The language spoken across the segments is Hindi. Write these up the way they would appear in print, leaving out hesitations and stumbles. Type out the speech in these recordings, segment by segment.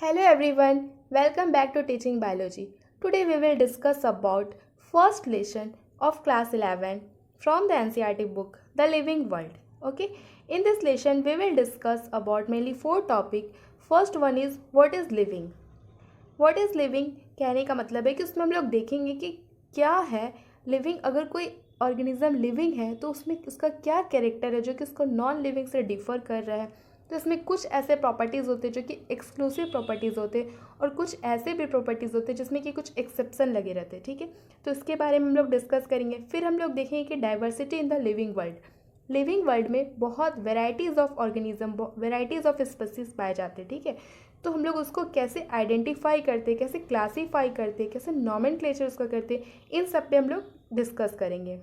Hello everyone, welcome back to Teaching Biology. Today we will discuss about first lesson of class 11 from the NCERT book The Living World. Okay, in this lesson we will discuss about mainly four topic. First one is what is living. What is living कहने का मतलब है कि उसमें हम लोग देखेंगे कि क्या है लिविंग. अगर कोई ऑर्गेनिज्म लिविंग है तो उसमें उसका क्या कैरेक्टर है जो कि उसको नॉन लिविंग से डिफ़र कर रहा है. तो इसमें कुछ ऐसे प्रॉपर्टीज़ होते हैं जो कि एक्सक्लूसिव प्रॉपर्टीज़ होते हैं और कुछ ऐसे भी प्रॉपर्टीज़ होते हैं जिसमें कि कुछ एक्सेप्शन लगे रहते हैं. ठीक है, तो इसके बारे में हम लोग डिस्कस करेंगे. फिर हम लोग देखेंगे कि diversity in the living world. Living world में बहुत varieties of organism, varieties of species पाए जाते हैं. ठीक है, तो हम लोग उसको कैसे आइडेंटिफाई करते, कैसे क्लासीफाई करते, कैसे नॉमेनक्लेचर उसका करते, इन सब पे हम लोग डिस्कस करेंगे.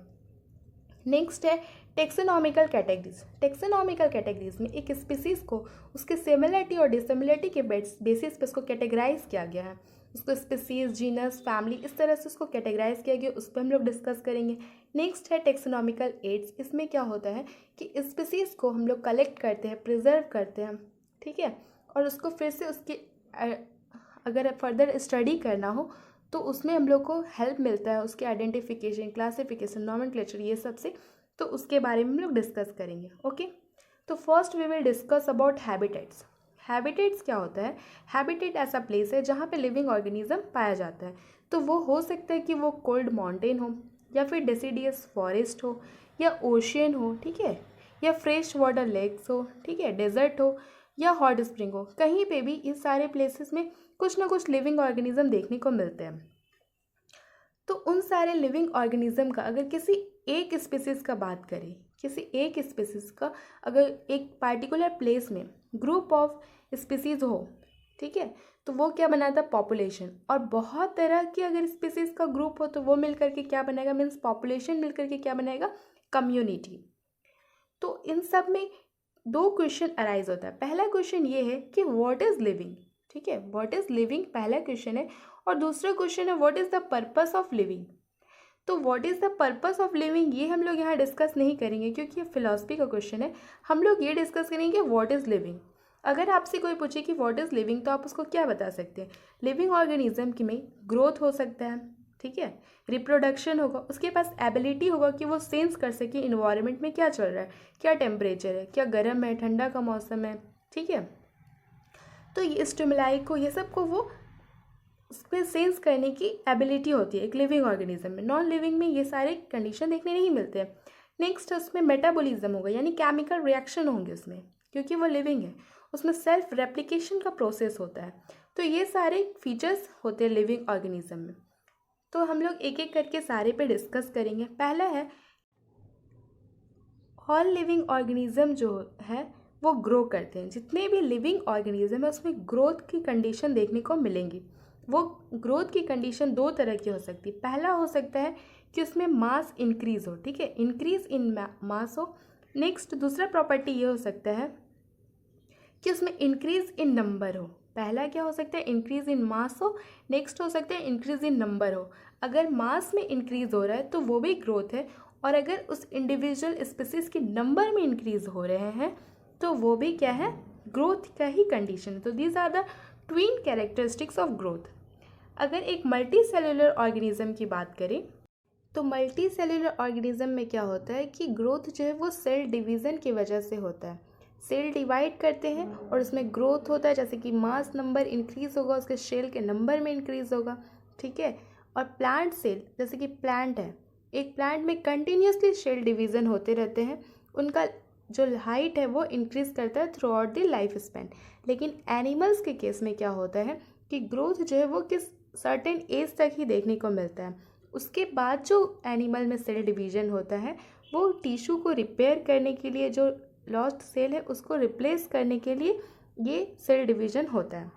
नेक्स्ट है टेक्सोनॉमिकल कैटेगरीज. टेक्सोनॉमिकल कैटेगरीज में एक स्पीसीज़ को उसके सिमिलरिटी और डिसिमिलरिटी के बेसिस पे उसको कैटेगराइज किया गया है. उसको स्पीसीज, जीनस, फैमिली, इस तरह से उसको कैटेगराइज किया गया, उस पर हम लोग डिस्कस करेंगे. नेक्स्ट है टेक्सोनॉमिकल एड्स. इसमें क्या होता है कि स्पीसीज़ को हम लोग कलेक्ट करते हैं, प्रिजर्व करते हैं. ठीक है, और उसको फिर से उसकी अगर फर्दर स्टडी करना हो तो उसमें हम लोग को हेल्प मिलता है उसके आइडेंटिफिकेशन, क्लासिफिकेशन, नॉमेनक्लेचर, ये सब से. तो उसके बारे में हम लोग डिस्कस करेंगे. ओके, तो first we will discuss about habitats. Habitats क्या होता है? हैबिटेट ऐसा प्लेस है जहाँ पे लिविंग ऑर्गेनिज्म पाया जाता है. तो वो हो सकता है कि वो कोल्ड माउंटेन हो, या फिर डेसिडियस फॉरेस्ट हो, या ओशियन हो. ठीक है, या फ्रेश वाटर लेक्स हो. ठीक है, डेजर्ट हो, या हॉट स्प्रिंग हो. कहीं पे भी इस सारे प्लेसेस में कुछ ना कुछ लिविंग ऑर्गेनिज्म देखने को मिलते हैं. तो उन सारे लिविंग ऑर्गेनिज्म का अगर किसी एक स्पीसीज़ का बात करें, किसी एक स्पीसीज़ का अगर एक पार्टिकुलर प्लेस में ग्रुप ऑफ स्पीसीज़ हो, ठीक है, तो वो क्या बनाता है? पॉपुलेशन. और बहुत तरह की अगर स्पीसीज़ का ग्रुप हो तो वो मिल करके क्या बनाएगा? मीन्स पॉपुलेशन मिल करके क्या बनाएगा? कम्युनिटी. तो इन सब में दो क्वेश्चन अराइज होता है. पहला क्वेश्चन ये है कि व्हाट इज़ लिविंग. ठीक है, व्हाट इज़ लिविंग पहला क्वेश्चन है. और दूसरा क्वेश्चन है what is the purpose of living. तो what is the purpose of living ये हम लोग यहाँ डिस्कस नहीं करेंगे क्योंकि ये फिलॉसफी का क्वेश्चन है. हम लोग ये डिस्कस करेंगे कि व्हाट इज़ लिविंग. अगर आपसे कोई पूछे कि व्हाट इज़ लिविंग तो आप उसको क्या बता सकते हैं? लिविंग ऑर्गेनिज्म की में ग्रोथ हो सकता है. ठीक है, रिप्रोडक्शन होगा, उसके पास एबिलिटी होगा कि वो सेंस कर सके इन्वायरमेंट में क्या चल रहा है, क्या टेम्परेचर है, क्या गर्म है, ठंडा का मौसम है. ठीक है, तो ये स्टिमुलाई को, ये सब को वो उसमें सेंस करने की एबिलिटी होती है एक लिविंग ऑर्गेनिज्म में. नॉन लिविंग में ये सारे कंडीशन देखने नहीं मिलते हैं. नेक्स्ट उसमें मेटाबॉलिज्म होगा, यानी केमिकल रिएक्शन होंगे उसमें, क्योंकि वो लिविंग है. उसमें सेल्फ रेप्लिकेशन का प्रोसेस होता है. तो ये सारे फीचर्स होते हैं लिविंग ऑर्गेनिज्म में. तो हम लोग एक एक करके सारे पे डिस्कस करेंगे. पहला है ऑल लिविंग ऑर्गेनिज्म जो है वो ग्रो करते हैं. जितने भी लिविंग ऑर्गेनिज्म है उसमें ग्रोथ की कंडीशन देखने को मिलेंगी. वो ग्रोथ की कंडीशन दो तरह की हो सकती है. पहला हो सकता है कि उसमें मास इंक्रीज हो. ठीक है, इंक्रीज इन मास हो. नेक्स्ट दूसरा प्रॉपर्टी ये हो सकता है कि उसमें इंक्रीज इन नंबर हो. पहला क्या हो सकता है? इंक्रीज इन मास हो. नेक्स्ट हो सकता है इंक्रीज इन नंबर हो. अगर मास में इंक्रीज हो रहा है तो वो भी ग्रोथ है, और अगर उस इंडिविजुअल स्पीसीज के नंबर में इंक्रीज हो रहे हैं तो वो भी क्या है? ग्रोथ का ही कंडीशन है. तो these are the twin characteristics of growth. अगर एक मल्टी सेलुलर ऑर्गेनिज्म की बात करें तो मल्टी सेलुलर ऑर्गेनिज्म में क्या होता है कि ग्रोथ जो है वो सेल डिवीज़न की वजह से होता है. सेल डिवाइड करते हैं और उसमें ग्रोथ होता है, जैसे कि मास नंबर इंक्रीज़ होगा, उसके सेल के नंबर में इंक्रीज़ होगा. ठीक है, और प्लांट सेल, जैसे कि प्लांट है, एक प्लांट में कंटिन्यूसली सेल डिवीज़न होते रहते हैं. उनका जो हाइट है वो इंक्रीज़ करता है through out the life span. लेकिन एनिमल्स के केस में क्या होता है कि ग्रोथ जो है वो किस सर्टेन एज तक ही देखने को मिलता है. उसके बाद जो एनिमल में सेल डिवीज़न होता है वो टिश्यू को रिपेयर करने के लिए, जो लॉस्ट सेल है उसको रिप्लेस करने के लिए ये सेल डिवीज़न होता है.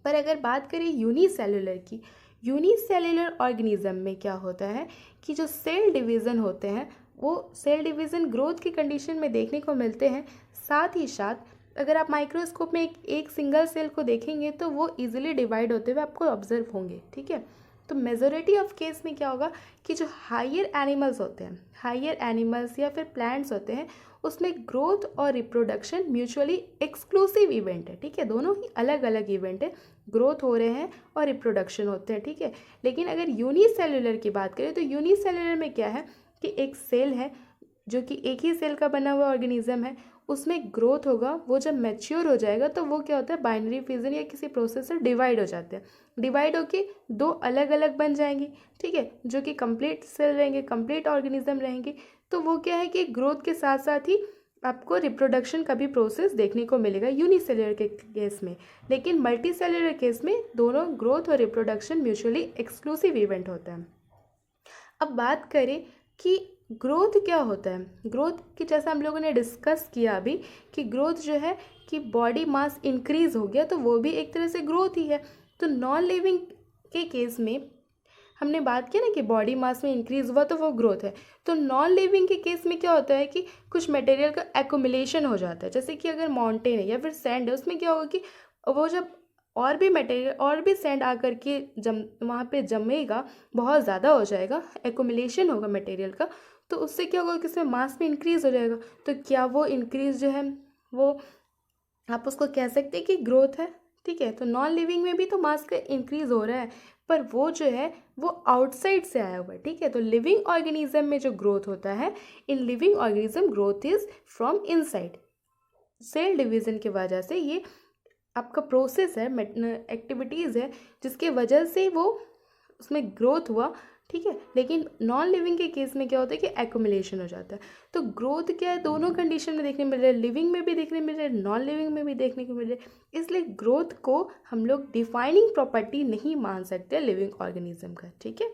पर अगर बात करें यूनिसेलुलर की, यूनिसेलुलर ऑर्गेनिज्म में क्या होता है कि जो सेल डिवीज़न होते हैं वो सेल डिवीज़न ग्रोथ की कंडीशन में देखने को मिलते हैं. साथ ही साथ अगर आप माइक्रोस्कोप में एक सिंगल सेल को देखेंगे तो वो इजीली डिवाइड होते हुए आपको ऑब्जर्व होंगे. ठीक है, तो मेजोरिटी ऑफ केस में क्या होगा कि जो हायर एनिमल्स होते हैं, हायर एनिमल्स या फिर प्लांट्स होते हैं, उसमें ग्रोथ और रिप्रोडक्शन म्यूचुअली एक्सक्लूसिव इवेंट है, ठीक है, दोनों ही अलग अलग इवेंट है, ग्रोथ हो रहे हैं और रिप्रोडक्शन होते हैं, ठीक है। लेकिन अगर यूनिसेल्युलर की बात करें तो यूनिसेल्युलर में क्या है कि एक सेल है जो कि एक ही सेल का बना हुआ ऑर्गेनिज्म है, उसमें ग्रोथ होगा, वो जब मैच्योर हो जाएगा तो वो क्या होता है, बाइनरी फिजन या किसी प्रोसेस से डिवाइड हो जाते हैं, डिवाइड होके दो अलग अलग बन जाएंगी, ठीक है, जो कि कंप्लीट सेल रहेंगे, कंप्लीट ऑर्गेनिज्म रहेंगे। तो वो क्या है कि ग्रोथ के साथ साथ ही आपको रिप्रोडक्शन का भी प्रोसेस देखने को मिलेगा यूनिसेल्युलर के केस में। लेकिन मल्टी सेल्युलर केस में दोनों ग्रोथ और रिप्रोडक्शन म्यूचुअली एक्सक्लूसिव इवेंट होता है। अब बात करें कि ग्रोथ क्या होता है। ग्रोथ की जैसा हम लोगों ने डिस्कस किया अभी कि ग्रोथ जो है कि बॉडी मास इंक्रीज हो गया, तो वो भी एक तरह से ग्रोथ ही है। तो नॉन लिविंग के केस में हमने बात की ना कि बॉडी मास में इंक्रीज हुआ तो वो ग्रोथ है। तो नॉन लिविंग के केस में क्या होता है कि कुछ मटेरियल का एक्युमुलेशन हो जाता है, जैसे कि अगर माउंटेन है या फिर सैंड है, उसमें क्या होगा कि वो जब और भी मटेरियल और भी सैंड आकर के वहाँ पे जमेगा, बहुत ज़्यादा हो जाएगा, एक्युमुलेशन होगा मटेरियल का, तो उससे क्या होगा कि इसमें मास में इंक्रीज हो जाएगा। तो क्या वो इंक्रीज जो है वो आप उसको कह सकते हैं कि ग्रोथ है, ठीक है। तो नॉन लिविंग में भी तो मास का इंक्रीज हो रहा है, पर वो जो है वो आउटसाइड से आया हुआ है, ठीक है। तो लिविंग ऑर्गेनिज्म में जो ग्रोथ होता है, in living organism growth is from inside. Cell division की वजह से ये आपका प्रोसेस है, एक्टिविटीज़ है, जिसके वजह से वो उसमें ग्रोथ हुआ, ठीक है। लेकिन नॉन लिविंग के केस में क्या होता है कि एक्युमुलेशन हो जाता है। तो ग्रोथ क्या है, दोनों कंडीशन में देखने मिल रहा है, लिविंग में भी देखने मिल रहा है, नॉन लिविंग में भी देखने को मिल रहा है। इसलिए ग्रोथ को हम लोग डिफाइनिंग प्रॉपर्टी नहीं मान सकते लिविंग ऑर्गेनिज्म का, ठीक है।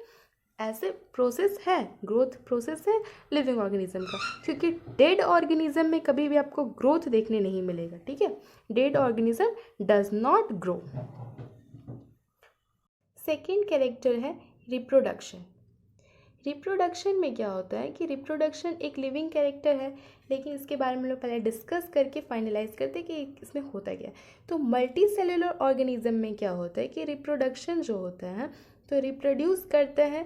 ऐसे प्रोसेस है, ग्रोथ प्रोसेस है लिविंग ऑर्गेनिज्म का, क्योंकि डेड ऑर्गेनिज्म में कभी भी आपको ग्रोथ देखने नहीं मिलेगा, ठीक है। Dead organism does not grow. Second character है रिप्रोडक्शन। रिप्रोडक्शन में क्या होता है कि रिप्रोडक्शन एक लिविंग कैरेक्टर है, लेकिन इसके बारे में हम लोग पहले डिस्कस करके फाइनलाइज करते हैं कि इसमें होता क्या है। तो मल्टी सेलुलर ऑर्गेनिज्म में क्या होता है कि रिप्रोडक्शन जो होता है तो रिप्रोड्यूस करता है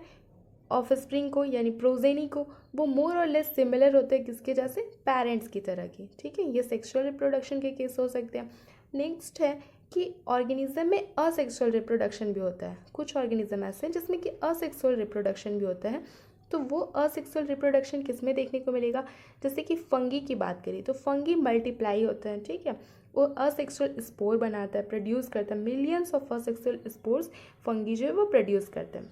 ऑफस्प्रिंग को, यानी प्रोजेनी को। वो मोर और लेस सिमिलर होते हैं किसके, जैसे पेरेंट्स की तरह की, ठीक है। ये सेक्सुअल रिप्रोडक्शन के केस हो सकते हैं। नेक्स्ट है कि ऑर्गेनिज्म में असेक्सुअल रिप्रोडक्शन भी होता है। कुछ ऑर्गेनिज्म ऐसे हैं जिसमें कि असेक्सुअल रिप्रोडक्शन भी होता है। तो वो असेक्सुअल रिप्रोडक्शन किस में देखने को मिलेगा, जैसे कि फंगी की बात करें तो फंगी मल्टीप्लाई होता है, ठीक है। वो असेक्सुअल स्पोर बनाता है, प्रोड्यूस करता है, millions of asexual spores fungi जो है वो प्रोड्यूस करते हैं।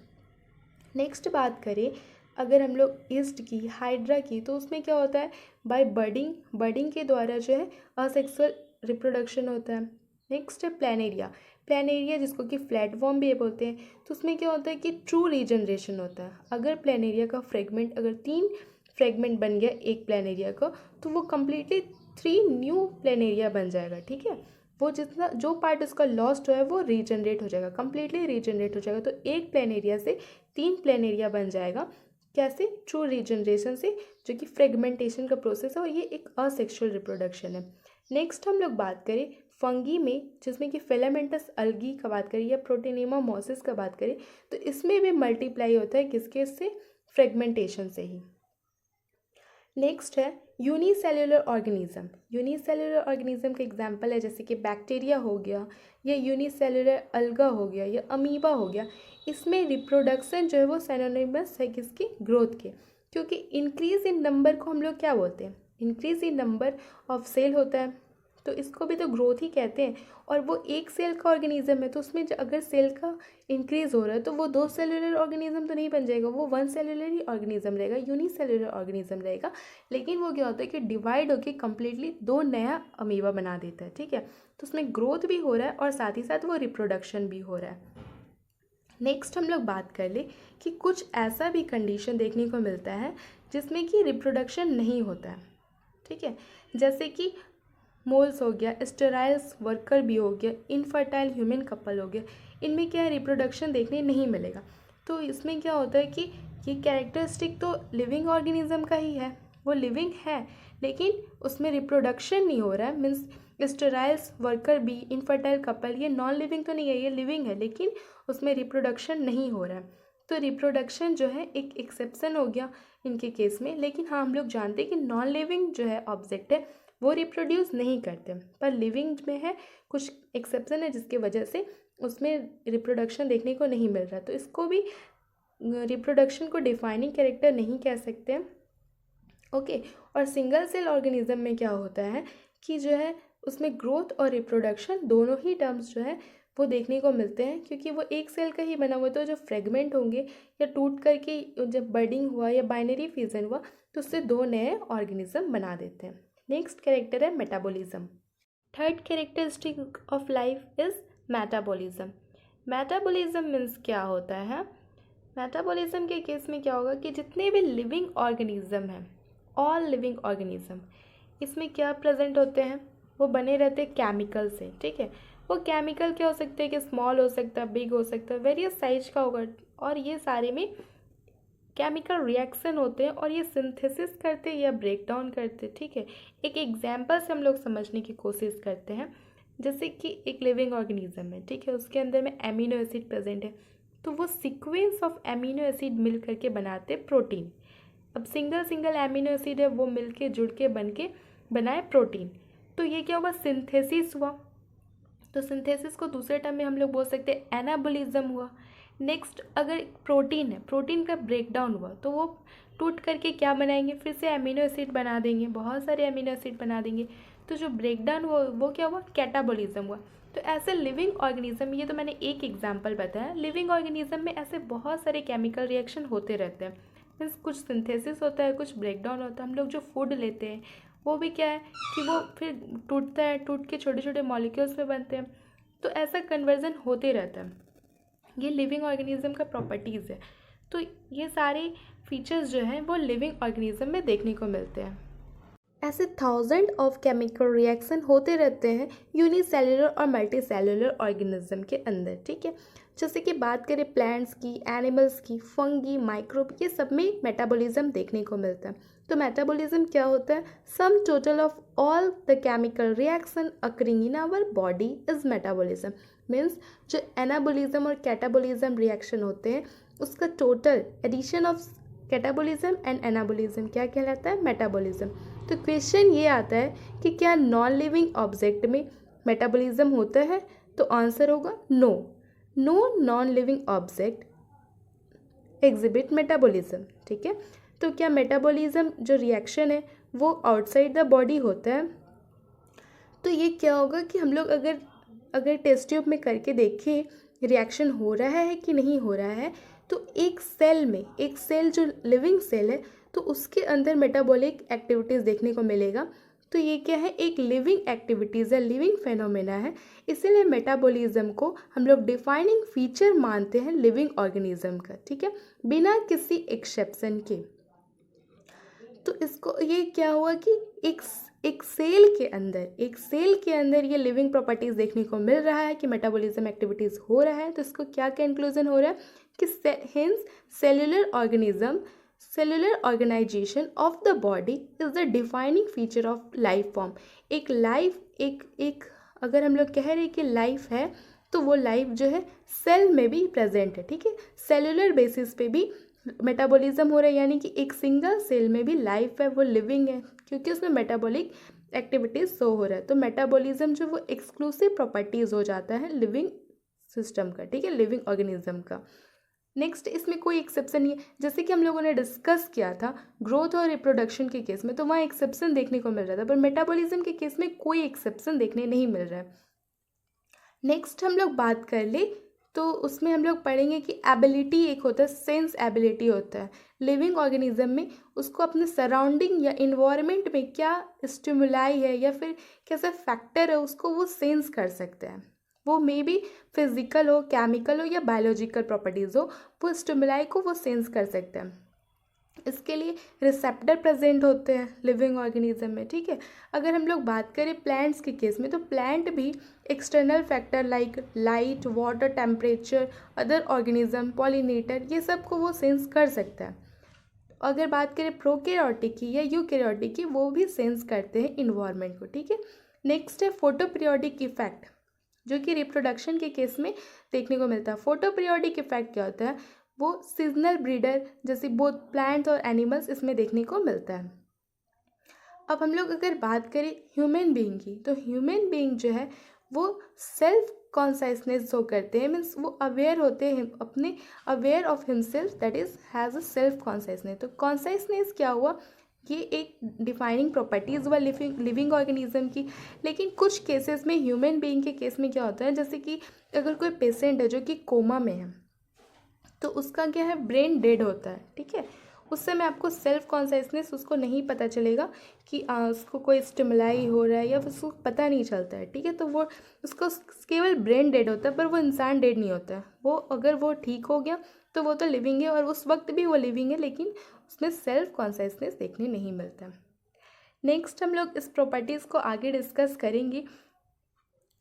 नेक्स्ट बात करें अगर हम लोग ईस्ट की, हाइड्रा की, तो उसमें क्या होता है, बाय बर्डिंग, बर्डिंग के द्वारा जो है असेक्सुअल रिप्रोडक्शन होता है। नेक्स्ट है प्लानेरिया। प्लानेरिया जिसको कि फ्लैटवॉर्म भी बोलते हैं, तो उसमें क्या होता है कि ट्रू रीजनरेशन होता है। अगर प्लानेरिया का फ्रेगमेंट, अगर 3 फ्रेगमेंट बन गया एक प्लानेरिया का, तो वो कम्प्लीटली 3 न्यू प्लानेरिया बन जाएगा, ठीक है। वो जितना जो पार्ट उसका लॉस्ट हुआ है वो रीजनरेट हो जाएगा, कम्प्लीटली रीजनरेट हो जाएगा। तो एक प्लानेरिया से 3 प्लानेरिया बन जाएगा, कैसे, ट्रू रीजनरेशन से, जो कि फ्रेगमेंटेशन का प्रोसेस है, और ये एक असेक्सुअल रिप्रोडक्शन है। नेक्स्ट हम लोग बात करें फंगी में, जिसमें कि फिलामेंटस अल्गी का बात करें या प्रोटीनेमा मोसिस का बात करें, तो इसमें भी मल्टीप्लाई होता है किसके से, फ्रेगमेंटेशन से ही। नेक्स्ट है यूनिसेल्युलर ऑर्गेनिज्म। यूनिसेल्युलर ऑर्गेनिज्म का एग्जांपल है जैसे कि बैक्टीरिया हो गया, या यूनिसेल्युलर अल्गा हो गया, या अमीबा हो गया। इसमें रिप्रोडक्शन जो है वो सिनोनिमस है किसकी, ग्रोथ के, क्योंकि इंक्रीज इन नंबर को हम लोग क्या बोलते हैं, increase in number of cell होता है, तो इसको भी तो ग्रोथ ही कहते हैं। और वो एक सेल का ऑर्गेनिज्म है, तो उसमें अगर सेल का इंक्रीज हो रहा है तो वो 2 सेलुलर ऑर्गेनिज्म तो नहीं बन जाएगा, वो 1 सेलुलर ही ऑर्गेनिज्म रहेगा, यूनिसेलुलर ऑर्गेनिज्म रहेगा। लेकिन वो क्या होता है कि डिवाइड होकर कम्प्लीटली 2 नया अमीबा बना देता है, ठीक है। तो उसमें ग्रोथ भी हो रहा है और साथ ही साथ वो रिप्रोडक्शन भी हो रहा है। नेक्स्ट हम लोग बात कर ले कि कुछ ऐसा भी कंडीशन देखने को मिलता है जिसमें कि रिप्रोडक्शन नहीं होता है, ठीक है। जैसे कि मोल्स हो गया, स्टेराइल्स वर्कर भी हो गया, इनफर्टाइल ह्यूमन कपल हो गया, इनमें क्या है, रिप्रोडक्शन देखने नहीं मिलेगा। तो इसमें क्या होता है कि ये कैरेक्टरिस्टिक तो लिविंग ऑर्गेनिज्म का ही है, वो लिविंग है, लेकिन उसमें रिप्रोडक्शन नहीं हो रहा है, means steriles, worker bee, infertile couple, ये नॉन लिविंग तो नहीं है, ये लिविंग है लेकिन उसमें रिप्रोडक्शन नहीं हो रहा है। तो रिप्रोडक्शन जो है एक एक्सेप्शन हो गया इनके केस में। लेकिन हाँ, हम लोग जानते हैं कि नॉन लिविंग जो है ऑब्जेक्ट है वो रिप्रोड्यूस नहीं करते, पर लिविंग में है कुछ एक्सेप्शन है जिसकी वजह से उसमें रिप्रोडक्शन देखने को नहीं मिल रहा। तो इसको भी रिप्रोडक्शन को डिफाइनिंग कैरेक्टर नहीं कह सकते हैं। ओके। और सिंगल सेल ऑर्गेनिज्म में क्या होता है कि जो है उसमें ग्रोथ और रिप्रोडक्शन दोनों ही टर्म्स जो है वो देखने को मिलते हैं, क्योंकि वो एक सेल का ही बना हुआ। तो जो फ्रेगमेंट होंगे या टूट करके जब बर्डिंग हुआ या बाइनरी फ्यूजन हुआ तो उससे दो नए ऑर्गेनिज्म बना देते हैं। नेक्स्ट कैरेक्टर है metabolism. Third characteristic of life is metabolism. Metabolism means क्या होता है? मेटाबॉलिज्म के केस में क्या होगा कि जितने भी लिविंग ऑर्गेनिज्म हैं, ऑल लिविंग ऑर्गेनिज्म, इसमें क्या प्रेजेंट होते हैं? वो बने रहते हैं केमिकल से। ठीक है, वो केमिकल क्या हो सकते हैं कि स्मॉल हो सकता है, बिग हो सकता है, वेरियस साइज का होगा, और ये सारे में केमिकल रिएक्शन होते हैं और ये सिंथेसिस करते हैं या ब्रेक डाउन करते हैं। ठीक है, एक एग्जाम्पल से हम लोग समझने की कोशिश करते हैं। जैसे कि एक लिविंग ऑर्गेनिज्म है, ठीक है, उसके अंदर में एमिनो एसिड प्रेजेंट है, तो वो सीक्वेंस ऑफ एमिनो एसिड मिल करके बनाते प्रोटीन। अब सिंगल सिंगल एमिनो एसिड है, वो मिल के जुड़ के बन के बनाए प्रोटीन। तो ये क्या हुआ? सिंथेसिस हुआ। तो सिंथेसिस को दूसरे टर्म में हम लोग बोल सकते हैं एनाबोलिज्म हुआ। नेक्स्ट, अगर प्रोटीन है, प्रोटीन का ब्रेक डाउन हुआ तो वो टूट करके क्या बनाएंगे? फिर से एमिनो एसिड बना देंगे, बहुत सारे एमिनो एसिड बना देंगे। तो जो ब्रेक डाउन हुआ वो क्या हुआ? कैटाबोलिज्म हुआ। तो ऐसे लिविंग ऑर्गेनिज्म, ये तो मैंने एक एग्जाम्पल बताया, लिविंग ऑर्गेनिज्म में ऐसे बहुत सारे केमिकल रिएक्शन होते रहते हैं। मीन्स कुछ सिंथेसिस होता है, कुछ ब्रेक डाउन होता है। हम लोग जो फूड लेते हैं वो भी क्या है कि वो फिर टूटता है, टूट के छोटे छोटे मॉलिक्यूल्स में बनते हैं। तो ऐसा कन्वर्जन होते रहता है। ये लिविंग ऑर्गेनिज्म का प्रॉपर्टीज़ है। तो ये सारे फीचर्स जो हैं वो लिविंग ऑर्गेनिज्म में देखने को मिलते हैं। ऐसे थाउजेंड ऑफ केमिकल रिएक्शन होते रहते हैं यूनिसेल्युलर और मल्टीसेल्युलर ऑर्गेनिज्म के अंदर। ठीक है, जैसे कि बात करें प्लांट्स की, एनिमल्स की, फंगी, माइक्रोब, ये सब में मेटाबॉलिज्म देखने को मिलता है। तो मेटाबॉलिज्म क्या होता है? Sum total of all the chemical reaction occurring in our body is metabolism. Means जो एनाबोलिज्म और कैटाबोलिज्म रिएक्शन होते हैं उसका total addition of catabolism and anabolism क्या कहलाता है? मेटाबॉलिज्म। तो क्वेश्चन ये आता है कि क्या नॉन लिविंग ऑब्जेक्ट में मेटाबॉलिज्म होता है? तो आंसर होगा no. No non living object exhibit metabolism. ठीक है, तो क्या मेटाबॉलिज्म जो रिएक्शन है वो आउटसाइड द बॉडी होता है? तो ये क्या होगा कि हम लोग अगर टेस्ट ट्यूब में करके देखें रिएक्शन हो रहा है कि नहीं हो रहा है, तो एक सेल में, एक सेल जो लिविंग सेल है तो उसके अंदर मेटाबॉलिक एक्टिविटीज़ देखने को मिलेगा। तो ये क्या है? एक लिविंग एक्टिविटीज़ है, लिविंग फेनोमेना है। इसीलिए मेटाबॉलिज्म को हम लोग डिफाइनिंग फीचर मानते हैं लिविंग ऑर्गेनिज्म का। ठीक है, बिना किसी एक्सेप्शन के। तो इसको ये क्या हुआ कि एक सेल के अंदर ये लिविंग प्रॉपर्टीज़ देखने को मिल रहा है कि मेटाबॉलिज्म एक्टिविटीज़ हो रहा है। तो इसको क्या कंक्लूजन हो रहा है कि hence cellular organisation of the body is the defining feature of life form. एक अगर हम लोग कह रहे हैं कि लाइफ है तो वो लाइफ जो है सेल में भी प्रेजेंट है। ठीक है, सेलुलर बेसिस पे भी मेटाबॉलिज्म हो रहा है, यानी कि एक सिंगल सेल में भी लाइफ है, वो लिविंग है क्योंकि उसमें मेटाबॉलिक एक्टिविटीज शो हो रहा है। तो मेटाबॉलिज्म जो वो एक्सक्लूसिव प्रॉपर्टीज हो जाता है लिविंग सिस्टम का। ठीक है, लिविंग ऑर्गेनिज्म का। नेक्स्ट, इसमें कोई एक्सेप्शन नहीं है। जैसे कि हम लोगों ने डिस्कस किया था ग्रोथ और रिप्रोडक्शन के केस में, तो वहाँ एक्सेप्शन देखने को मिल रहा था, पर मेटाबॉलिज्म के केस में कोई एक्सेप्शन देखने नहीं मिल रहा है। नेक्स्ट हम लोग बात कर ले तो उसमें हम लोग पढ़ेंगे कि एबिलिटी एक होता है, सेंस एबिलिटी होता है लिविंग ऑर्गेनिज्म में। उसको अपने सराउंडिंग या इन्वायरमेंट में क्या स्टिमुलाई है या फिर कैसा फैक्टर है उसको वो सेंस कर सकते हैं। वो मे बी फिजिकल हो, केमिकल हो या बायोलॉजिकल प्रॉपर्टीज़ हो, वो स्टिमुलाई को वो सेंस कर सकते हैं। इसके लिए रिसेप्टर प्रेजेंट होते हैं लिविंग ऑर्गेनिज्म में। ठीक है, अगर हम लोग बात करें प्लांट्स के केस में, तो प्लांट भी external factor like light, water, temperature, other organism, pollinator, ये सब को वो सेंस कर सकता है। अगर बात करें प्रोकैरियोटिक की या यूकैरियोटिक की, वो भी सेंस करते हैं इन्वायरमेंट को। ठीक है, नेक्स्ट है फोटो पीरियोडिक इफेक्ट, जो कि रिप्रोडक्शन के केस में देखने को मिलता है। फोटो पीरियोडिक इफेक्ट क्या होता है, वो सीजनल ब्रीडर जैसे बोथ प्लांट्स और एनिमल्स इसमें देखने को मिलता है। अब हम लोग अगर बात करें ह्यूमन बीइंग की, तो ह्यूमन बीइंग जो है वो सेल्फ कॉन्साइसनेस जो करते हैं, मीन्स वो अवेयर होते हैं अपने, aware of himself, that is has a self consciousness. तो कॉन्साइसनेस क्या हुआ, ये एक डिफाइनिंग प्रॉपर्टीज़ हुआ लिविंग ऑर्गेनिज्म की। लेकिन कुछ केसेस में ह्यूमन बीइंग के केस में क्या होता है, जैसे कि अगर कोई पेशेंट है जो कि कोमा में है, तो उसका क्या है, ब्रेन डेड होता है, ठीक है। उस समय आपको सेल्फ कॉन्साइसनेस उसको नहीं पता चलेगा कि उसको कोई स्टिमुलाई हो रहा है या उसको पता नहीं चलता है, ठीक है। तो वो उसको केवल ब्रेन डेड होता है, पर वो इंसान डेड नहीं होता है। वो अगर वो ठीक हो गया तो वो तो लिविंग है, और उस वक्त भी वो लिविंग है, लेकिन उसमें सेल्फ कॉन्साइसनेस देखने नहीं मिलता। नेक्स्ट हम लोग इस प्रॉपर्टीज़ को आगे डिस्कस करेंगे।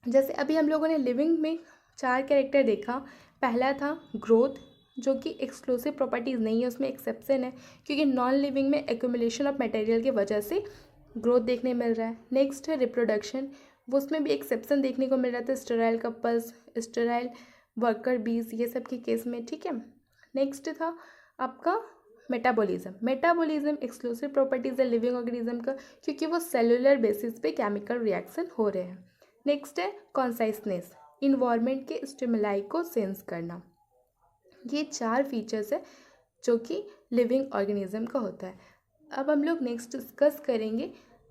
जैसे अभी हम लोगों ने लिविंग में 4 कैरेक्टर देखा। पहला था ग्रोथ, जो कि एक्सक्लूसिव प्रॉपर्टीज़ नहीं है, उसमें एक्सेप्शन है, क्योंकि नॉन लिविंग में एक्यूमुलेशन ऑफ मटेरियल की वजह से ग्रोथ देखने मिल रहा है। नेक्स्ट है रिप्रोडक्शन, वो उसमें भी एक्सेप्शन देखने को मिल रहा था, स्टेराइल कपल्स, स्टेराइल वर्कर बीज, ये सब के केस में, ठीक है। नेक्स्ट था आपका मेटाबॉलिज्म। मेटाबॉलिज्म एक्सक्लूसिव प्रॉपर्टीज़ है लिविंग ऑर्गेनिज्म का, क्योंकि वो सेलुलर बेसिस पे केमिकल रिएक्शन हो रहे हैं। नेक्स्ट है कॉन्साइसनेस, इन्वायरमेंट के स्टिमुलाई को सेंस करना। ये 4 फीचर्स है जो कि लिविंग ऑर्गेनिज्म का होता है। अब हम लोग नेक्स्ट डिस्कस करेंगे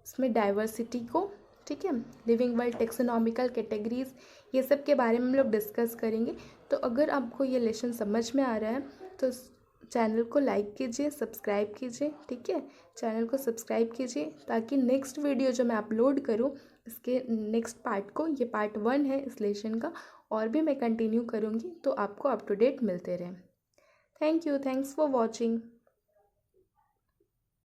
इसमें डाइवर्सिटी को, ठीक है, लिविंग वर्ल्ड, टेक्सोनॉमिकल कैटेगरीज, ये सब के बारे में हम लोग डिस्कस करेंगे। तो अगर आपको ये लेसन समझ में आ रहा है तो चैनल को लाइक कीजिए, सब्सक्राइब कीजिए, ठीक है। चैनल को सब्सक्राइब कीजिए ताकि नेक्स्ट वीडियो जो मैं अपलोड करूँ इसके नेक्स्ट पार्ट को, ये पार्ट 1 है इस लेसन का, और भी मैं कंटिन्यू करूँगी, तो आपको अप टू डेट मिलते रहें। Thank you, thanks for watching.